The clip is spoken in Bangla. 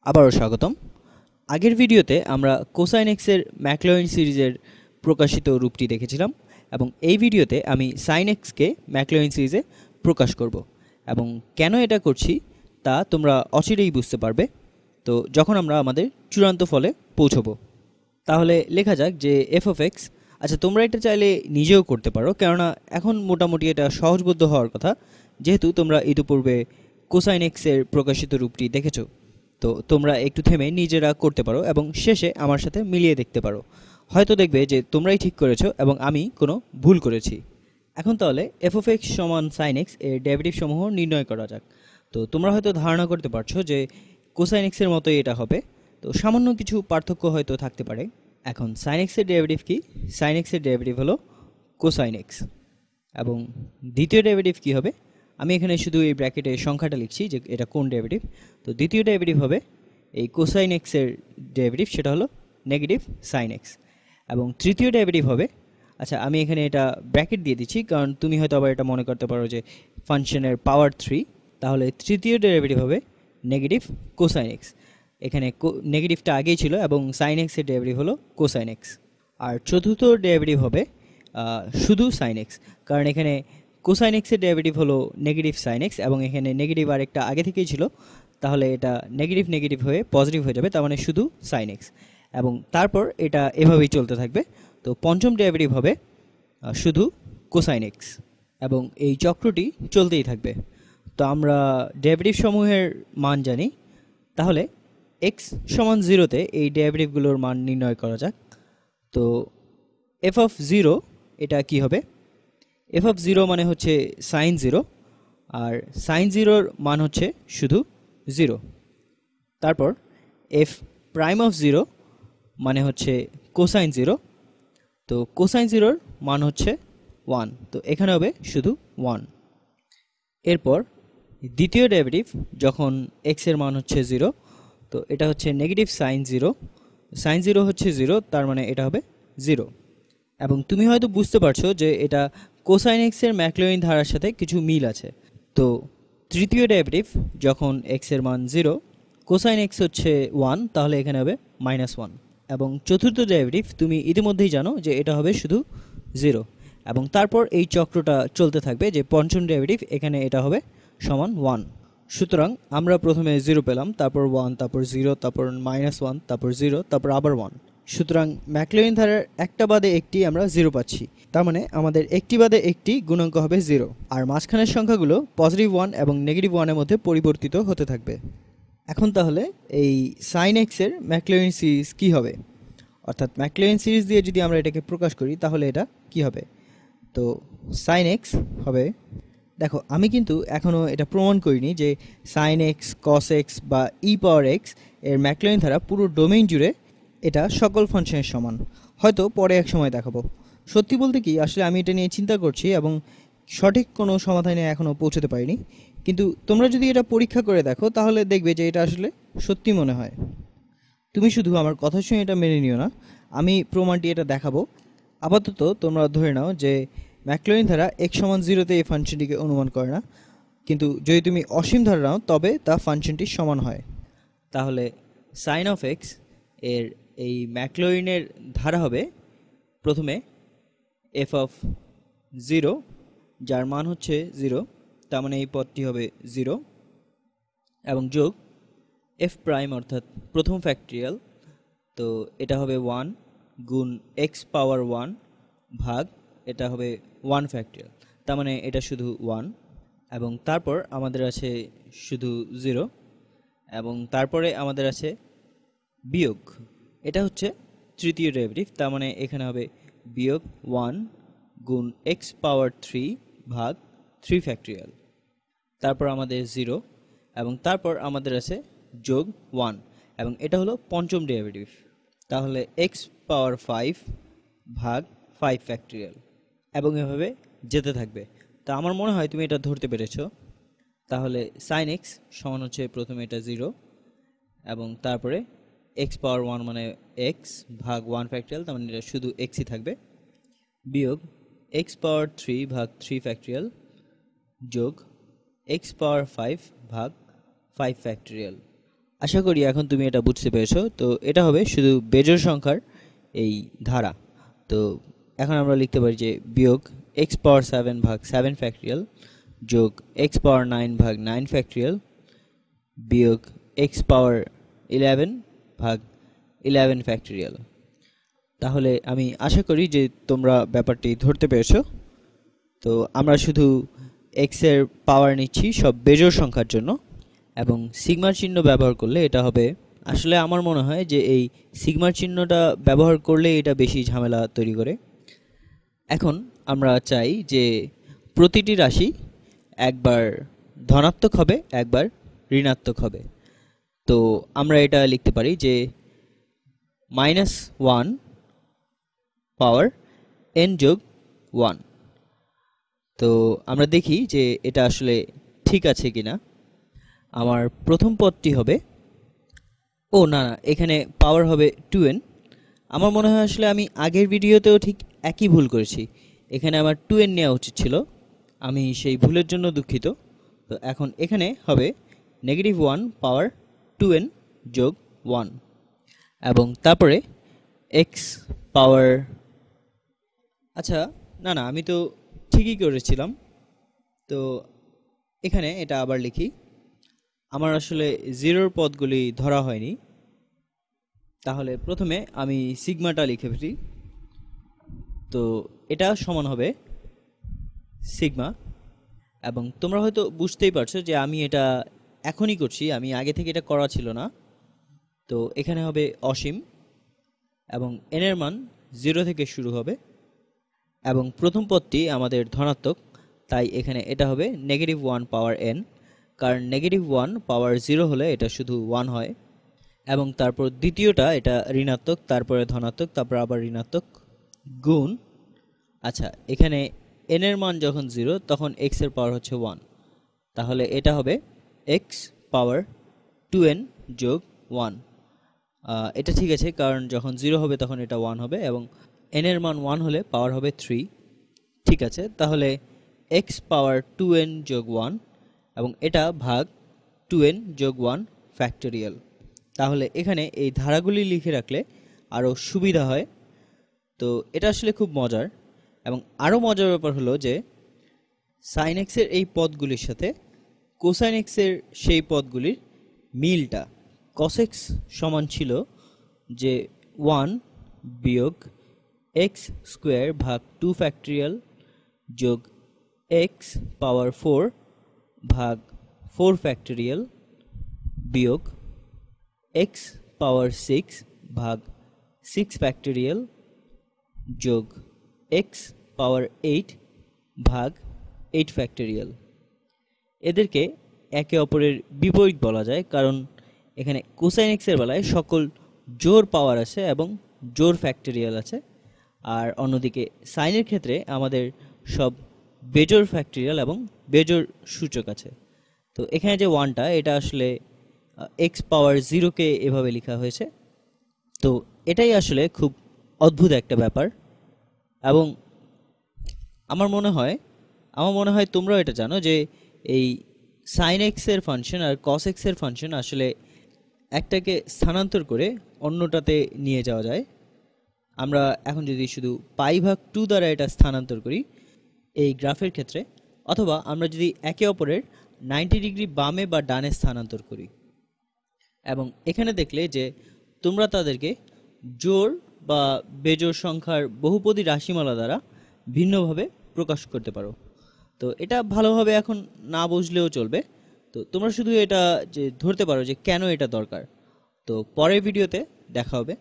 আবারও স্বাগতম। আগের ভিডিওতে আমরা কোসাইন এক্সের ম্যাকলরিন সিরিজের প্রকাশিত রূপটি দেখেছিলাম এবং এই ভিডিওতে আমি সাইন এক্সকে ম্যাকলরিন সিরিজে প্রকাশ করব এবং কেন এটা করছি তা তোমরা অচিরেই বুঝতে পারবে তো যখন আমরা আমাদের চূড়ান্ত ফলে পৌঁছবো। তাহলে লেখা যাক যে এফ অফ এক্স। আচ্ছা, তোমরা এটা চাইলে নিজেও করতে পারো, কেননা এখন মোটামুটি এটা সহজবোধ্য হওয়ার কথা, যেহেতু তোমরা ইতিপূর্বে কোসাইন এক্সের প্রকাশিত রূপটি দেখেছো। তো তোমরা একটু থেমে নিজেরা করতে পারো এবং শেষে আমার সাথে মিলিয়ে দেখতে পারো। হয়তো দেখবে যে তোমরাই ঠিক করেছো এবং আমি কোনো ভুল করেছি। এখন তাহলে এফ অফ এক্স সমান সাইন এক্স এর ডেরিভেটিভ সমূহ নির্ণয় করা যাক। তো তোমরা হয়তো ধারণা করতে পারছো যে কোসাইন এক্সের মতোই এটা হবে, তো সামান্য কিছু পার্থক্য হয়তো থাকতে পারে। এখন সাইন এক্সের ডেরিভেটিভ কি? সাইন এক্সের ডেরিভেটিভ হলো কোসাইন এক্স। এবং দ্বিতীয় ডেরিভেটিভ কি হবে? আমি এখানে শুধু এই ব্র্যাকেটে সংখ্যাটা লিখছি যে এটা কোন ডেরিভেটিভ। তো দ্বিতীয় ডেরিভেটিভ হবে এই কোসাইন এক্সের ডেরিভেটিভ, সেটা হলো নেগেটিভ সাইন এক্স। এবং তৃতীয় ডেরিভেটিভ হবে, আচ্ছা আমি এখানে এটা ব্র্যাকেট দিয়ে দিচ্ছি কারণ তুমি হয়তো আবার এটা মনে করতে পারো যে ফাংশনের পাওয়ার 3। তাহলে তৃতীয় ডেরিভেটিভ হবে নেগেটিভ কোসাইন এক্স। এখানে নেগেটিভটা আগেই ছিল এবং সাইন এক্সের ডেরিভেটিভ হলো কোসাইন এক্স। আর চতুর্থ ডেরিভেটিভ হবে শুধু সাইন এক্স, কারণ এখানে কোসাইন এক্সের ডেরিভেটিভ হলো নেগেটিভ সাইন এক্স এবং এখানে নেগেটিভ আরেকটা আগে থেকেই ছিল, তাহলে এটা নেগেটিভ নেগেটিভ হয়ে পজিটিভ হয়ে যাবে, তার মানে শুধু সাইন এক্স। এবং তারপর এটা এভাবেই চলতে থাকবে। তো পঞ্চম ডেরিভেটিভ হবে শুধু কোসাইন এক্স এবং এই চক্রটি চলতেই থাকবে। তো আমরা ডেরিভেটিভ সমূহের মান জানি, তাহলে এক্স সমান জিরোতে এই ডেরিভেটিভগুলোর মান নির্ণয় করা যাক। তো এফ অফ জিরো এটা কি হবে? এফ অফ জিরো মানে হচ্ছে সাইন জিরো, আর সাইন জিরোর মান হচ্ছে শুধু জিরো। তারপর এফ প্রাইম অফ জিরো মানে হচ্ছে কোসাইন জিরো, তো কোসাইন জিরোর মান হচ্ছে 1, তো এখানে হবে শুধু 1। এরপর দ্বিতীয় ডেরিভেটিভ যখন এক্স এর মান হচ্ছে 0, তো এটা হচ্ছে negative sine zero. Sine zero হচ্ছে 0, তার মানে এটা হবে 0। এবং তুমি হয়তো বুঝতে পারছো যে এটা কোসাইন এক্সের ম্যাকলরিন ধারার সাথে কিছু মিল আছে। তো তৃতীয় ডেরিভেটিভ যখন এক্স এর মান 0, কোসাইন এক্স হচ্ছে 1, তাহলে এখানে হবে -1। এবং চতুর্থ ডেরিভেটিভ তুমি ইতিমধ্যেই জানো যে এটা হবে শুধু 0। এবং তারপর এই চক্রটা চলতে থাকবে যে পঞ্চম ডেরিভেটিভ এখানে এটা হবে সমান 1। সুতরাং আমরা প্রথমে 0 পেলাম, তারপর 1, তারপর 0, তারপর -1, তারপর 0, তারপর আবার 1। সুতরাং ম্যাকলরিন ধারার একটা বাদে একটি আমরা 0 পাচ্ছি, তার মানে আমাদের একটি বাদে একটি গুণাঙ্ক হবে 0, আর মাঝখানের সংখ্যাগুলো পজিটিভ 1 এবং নেগেটিভ 1 এর মধ্যে পরিবর্তিত হতে থাকবে। এখন তাহলে এই সাইন এক্সের ম্যাকলরিন সিরিজ কী হবে, অর্থাৎ ম্যাকলরিন সিরিজ দিয়ে যদি আমরা এটাকে প্রকাশ করি তাহলে এটা কি হবে? তো সাইন এক্স হবে, দেখো আমি কিন্তু এখনও এটা প্রমাণ করিনি যে সাইন এক্স, কস এক্স বা ই পাওয়ার এক্স এর ম্যাকলরিন ধারা পুরো ডোমেইন জুড়ে এটা সকল ফাংশনের সমান। হয়তো পরে এক সময় দেখাবো। সত্যি বলতে কি, আসলে আমি এটা নিয়ে চিন্তা করছি এবং সঠিক কোনো সমাধানে এখনও পৌঁছতে পারিনি। কিন্তু তোমরা যদি এটা পরীক্ষা করে দেখো তাহলে দেখবে যে এটা আসলে সত্যি মনে হয়। তুমি শুধু আমার কথা শুনে এটা মেনে নিও না, আমি প্রমাণটি এটা দেখাবো। আপাতত তোমরা ধরে নাও যে ম্যাকলরিন ধারা এক্স সমান 0তে এই ফাংশনটিকে অনুমান করে না, কিন্তু যদি তুমি অসীম ধরে নাও তবে তা ফাংশনটির সমান হয়। তাহলে সাইন অফ এক্স এর এই ম্যাকলরিনের ধারা হবে প্রথমে এফ অফ 0, যার মান হচ্ছে 0, তার মানে এই পদটি হবে 0, এবং যোগ এফ প্রাইম অর্থাৎ প্রথম ফ্যাক্টরিয়াল, তো এটা হবে 1 গুণ এক্স পাওয়ার 1 ভাগ এটা হবে 1 ফ্যাক্টরিয়াল, তার মানে এটা শুধু 1। এবং তারপর আমাদের আছে শুধু 0, এবং তারপরে আমাদের আছে বিয়োগ, এটা হচ্ছে তৃতীয় ডেরিভেটিভ, তার মানে এখানে হবে বিয়োগ 1 গুণ এক্স পাওয়ার 3 ভাগ 3 ফ্যাক্টরিয়াল, তারপর আমাদের 0, এবং তারপর আমাদের আছে যোগ 1, এবং এটা হলো পঞ্চম ডেরিভেটিভ, তাহলে এক্স পাওয়ার 5 ভাগ 5 ফ্যাক্টরিয়াল, এবং এভাবে যেতে থাকবে। তা আমার মনে হয় তুমি এটা ধরতে পেরেছো। তাহলে সাইন এক্স সমান হচ্ছে প্রথমে এটা 0, এবং তারপরে এক্স পাওয়ার 1 মানে এক্স ভাগ 1 ফ্যাক্টরিয়াল, তার মানে এটা শুধু এক্সই থাকবে, বিয়োগ এক্স পাওয়ার 3 ভাগ 3 ফ্যাক্টরিয়াল, যোগ এক্স পাওয়ার 5 ভাগ 5 ফ্যাক্টরিয়াল, আশা করি এখন তুমি এটা বুঝতে পেরেছো। তো এটা হবে শুধু বেজোড় সংখ্যার এই ধারা। তো এখন আমরা লিখতে পারি যে বিয়োগ এক্স পাওয়ার 7 ভাগ 7 ফ্যাক্টরিয়াল যোগ এক্স পাওয়ার 9 ভাগ 9 ফ্যাক্টরিয়াল বিয়োগ এক্স পাওয়ার 11 ভাগ 11 ফ্যাক্টরিয়াল। তাহলে আমি আশা করি যে তোমরা ব্যাপারটি ধরতে পেরেছো। তো আমরা শুধু এক্স এর পাওয়ার নিচ্ছি সব বেজোড় সংখ্যার জন্য, এবং সিগমার চিহ্ন ব্যবহার করলে এটা হবে, আসলে আমার মনে হয় যে এই সিগমার চিহ্নটা ব্যবহার করলে এটা বেশি ঝামেলা তৈরি করে। এখন আমরা চাই যে প্রতিটি রাশি একবার ধনাত্মক হবে একবার ঋণাত্মক হবে। তো আমরা এটা লিখতে পারি যে -1 পাওয়ার n যোগ 1। তো আমরা দেখি যে এটা আসলে ঠিক আছে কিনা। আমার প্রথম পদটি হবে, ও না না, এখানে পাওয়ার হবে 2n। আমার মনে হয় আসলে আমি আগের ভিডিওতেও ঠিক একই ভুল করেছি, এখানে আমার 2n নেওয়া উচিত ছিল। আমি সেই ভুলের জন্য দুঃখিত। তো এখন এখানে হবে -1 পাওয়ার 2n যোগ 1, এবং তারপরে x পাওয়ার, আচ্ছা না না, আমি তো ঠিকই করেছিলাম। তো এখানে এটা আবার লিখি, আমার আসলে জিরোর পদগুলি ধরা হয়নি। তাহলে প্রথমে আমি সিগমাটা লিখে ফেলি। তো এটা সমান হবে সিগমা, এবং তোমরা হয়তো বুঝতেই পারছো যে আমি এটা এখনই করছি, আমি আগে থেকে এটা করা ছিল না। তো এখানে হবে অসীম, এবং n এর মান 0 থেকে শুরু হবে, এবং প্রথম পদটি আমাদের ধনাত্মক, তাই এখানে এটা হবে -1 পাওয়ার n, কারণ -1 পাওয়ার 0 হলে এটা শুধু 1 হয়। এবং তারপর দ্বিতীয়টা এটা ঋণাত্মক, তারপরে ধনাত্মক, তারপর আবার ঋণাত্মক, গুণ, আচ্ছা এখানে n এর মান যখন 0 তখন x এর পাওয়ার হচ্ছে 1, তাহলে এটা হবে x পাওয়ার 2n যোগ 1। এটা ঠিক আছে, কারণ যখন 0 হবে তখন এটা 1 হবে, এবং n এর মান 1 হলে পাওয়ার হবে 3। ঠিক আছে, তাহলে x পাওয়ার 2n যোগ 1, এবং এটা ভাগ 2n যোগ 1 ফ্যাক্টোরিয়াল। তাহলে এখানে এই ধারাগুলি লিখে রাখলে আরও সুবিধা হয়। তো এটা আসলে খুব মজার, এবং আরও মজার ব্যাপার হলো যে সাইন এক্সের এই পদগুলির সাথে কোসাইন এক্সের সেই পদগুলির মিলটা, কস এক্স সমান ছিল যে 1 বিয়োগ এক্স স্কোয়ার ভাগ 2 ফ্যাক্টোরিয়াল যোগ এক্স পাওয়ার 4 ভাগ 4 ফ্যাক্টোরিয়াল বিয়োগ এক্স পাওয়ার 6 ভাগ 6 ফ্যাক্টোরিয়াল যোগ এক্স পাওয়ার 8 ভাগ 8 ফ্যাক্টোরিয়াল। এদেরকে একে অপরের বিপরীত বলা যায়, কারণ এখানে কোসাইন এক্সের বেলায় সকল জোড় পাওয়ার আছে এবং জোড় ফ্যাক্টোরিয়াল আছে, আর অন্যদিকে সাইনের ক্ষেত্রে আমাদের সব বেজোড় ফ্যাক্টোরিয়াল এবং বেজোড় সূচক আছে। তো এখানে যে 1টা এটা আসলে এক্স পাওয়ার 0কে এভাবে লেখা হয়েছে। তো এটাই আসলে খুব অদ্ভুত একটা ব্যাপার, এবং আমার মনে হয় তোমরাও এটা জানো যে এই সাইন এক্সের ফাংশন আর কস এক্সের ফাংশন আসলে একটাকে স্থানান্তর করে অন্যটাতে নিয়ে যাওয়া যায়। আমরা এখন যদি শুধু π/2 দ্বারা এটা স্থানান্তর করি এই গ্রাফের ক্ষেত্রে, অথবা আমরা যদি একে অপরের 90 ডিগ্রি বামে বা ডানে স্থানান্তর করি, এবং এখানে দেখলে যে তোমরা তাদেরকে জোড় বা বেজোড় সংখ্যার বহুপদী রাশিমালা দ্বারা ভিন্নভাবে প্রকাশ করতে পারো। তো এটা ভালোভাবে এখন না বুঝলেও চলবে। তো তোমরা শুধু এটা যে ধরতে পারো যে কেন এটা দরকার। তো পরের ভিডিওতে দেখা হবে।